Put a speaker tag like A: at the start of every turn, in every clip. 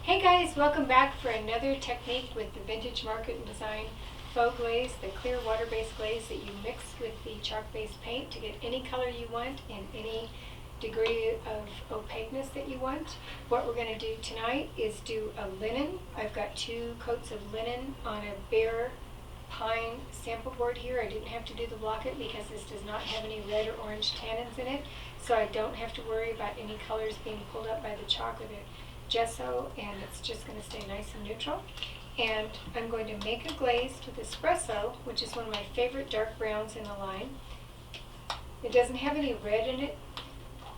A: Hey guys, welcome back for another technique with the Vintage Market and Design Faux Glaze, the clear water-based glaze that you mix with the chalk-based paint to get any color you want and any degree of opaqueness that you want. What we're going to do tonight is do a linen. I've got 2 coats of linen on a bare pine sample board here. I didn't have to do the block-it because this does not have any red or orange tannins in it, so I don't have to worry about any colors being pulled up by the chalk or the gesso, and it's just going to stay nice and neutral. And I'm going to make a glaze with espresso, which is one of my favorite dark browns in the line. It doesn't have any red in it.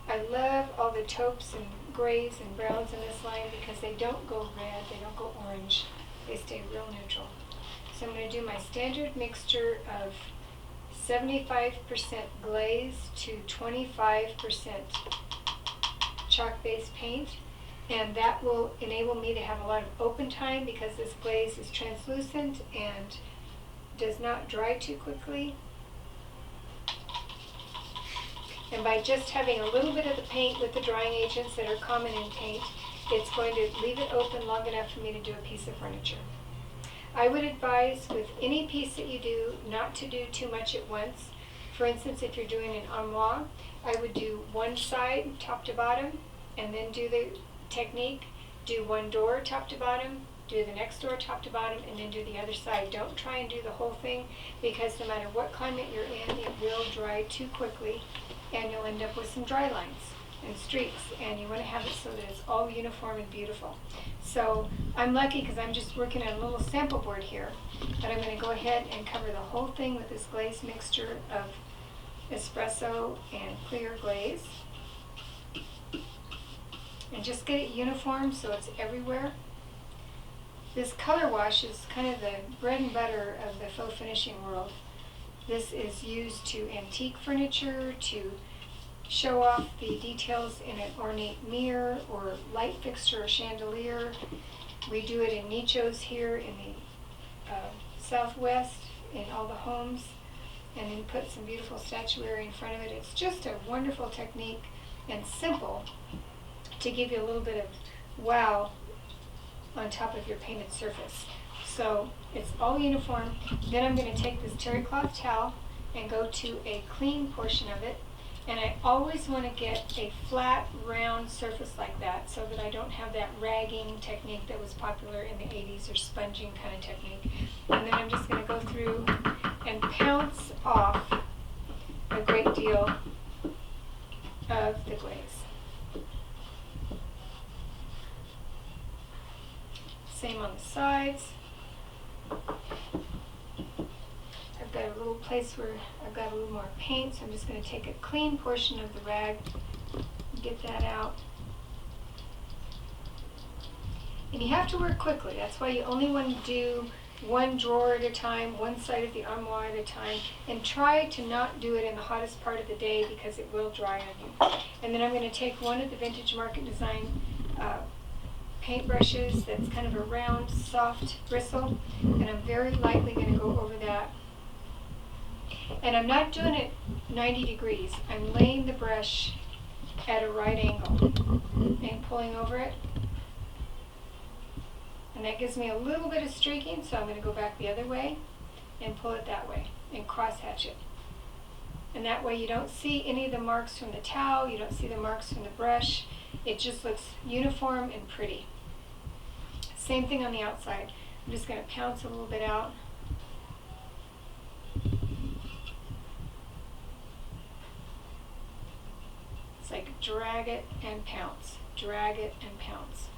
A: I love all the taupes and grays and browns in this line because they don't go red, they don't go orange, they stay real neutral. So I'm going to do my standard mixture of 75% glaze to 25% chalk-based paint. And that will enable me to have a lot of open time because this glaze is translucent and does not dry too quickly. And by just having a little bit of the paint with the drying agents that are common in paint, it's going to leave it open long enough for me to do a piece of furniture. I would advise with any piece that you do not to do too much at once. For instance, if you're doing an armoire, I would do one side top to bottom and then do the technique, do one door top to bottom, do the next door top to bottom, and then do the other side. Don't try and do the whole thing because no matter what climate you're in, it will dry too quickly and you'll end up with some dry lines and streaks, and you want to have it so that it's all uniform and beautiful. So I'm lucky because I'm just working on a little sample board here, but I'm going to go ahead and cover the whole thing with this glaze mixture of espresso and clear glaze. And just get it uniform so it's everywhere. This color wash is kind of the bread and butter of the faux finishing world. This is used to antique furniture, to show off the details in an ornate mirror or light fixture or chandelier. We do it in nichos here in the Southwest in all the homes, and then put some beautiful statuary in front of it. It's just a wonderful technique and simple to give you a little bit of wow on top of your painted surface. So it's all uniform. Then I'm going to take this terry cloth towel and go to a clean portion of it, and I always want to get a flat round surface like that so that I don't have that ragging technique that was popular in the 80s, or sponging kind of technique. And then I'm just going to go through and pounce off a great deal of the glaze. Same on the sides. I've got a little place where I've got a little more paint, so I'm just going to take a clean portion of the rag and get that out. And you have to work quickly. That's why you only want to do one drawer at a time, one side of the armoire at a time, and try to not do it in the hottest part of the day because it will dry on you. And then I'm going to take one of the Vintage Market Design paint brushes that's kind of a round, soft bristle, and I'm very lightly going to go over that. And I'm not doing it 90 degrees. I'm laying the brush at a right angle and pulling over it. And that gives me a little bit of streaking, so I'm going to go back the other way and pull it that way and cross hatch it. And that way you don't see any of the marks from the towel, you don't see the marks from the brush. It just looks uniform and pretty. Same thing on the outside. I'm just going to pounce a little bit out. It's like drag it and pounce, drag it and pounce.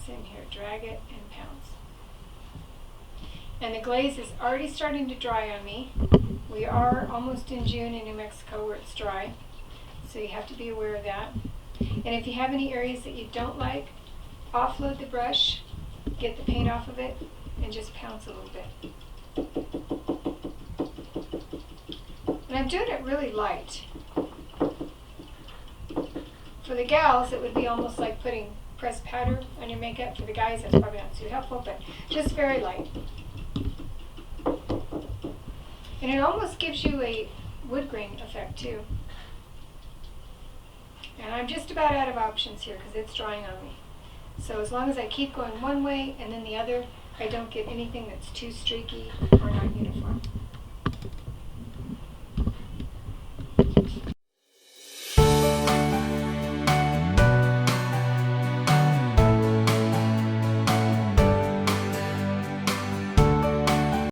A: Same here, drag it and pounce. And the glaze is already starting to dry on me. We are almost in June in New Mexico where it's dry, so you have to be aware of that. And if you have any areas that you don't like, offload the brush, get the paint off of it, and just pounce a little bit. And I'm doing it really light. For the gals, it would be almost like putting pressed powder on your makeup. For the guys, that's probably not too helpful, but just very light. And it almost gives you a wood grain effect too. And I'm just about out of options here because it's drying on me. So as long as I keep going one way and then the other, I don't get anything that's too streaky or not uniform.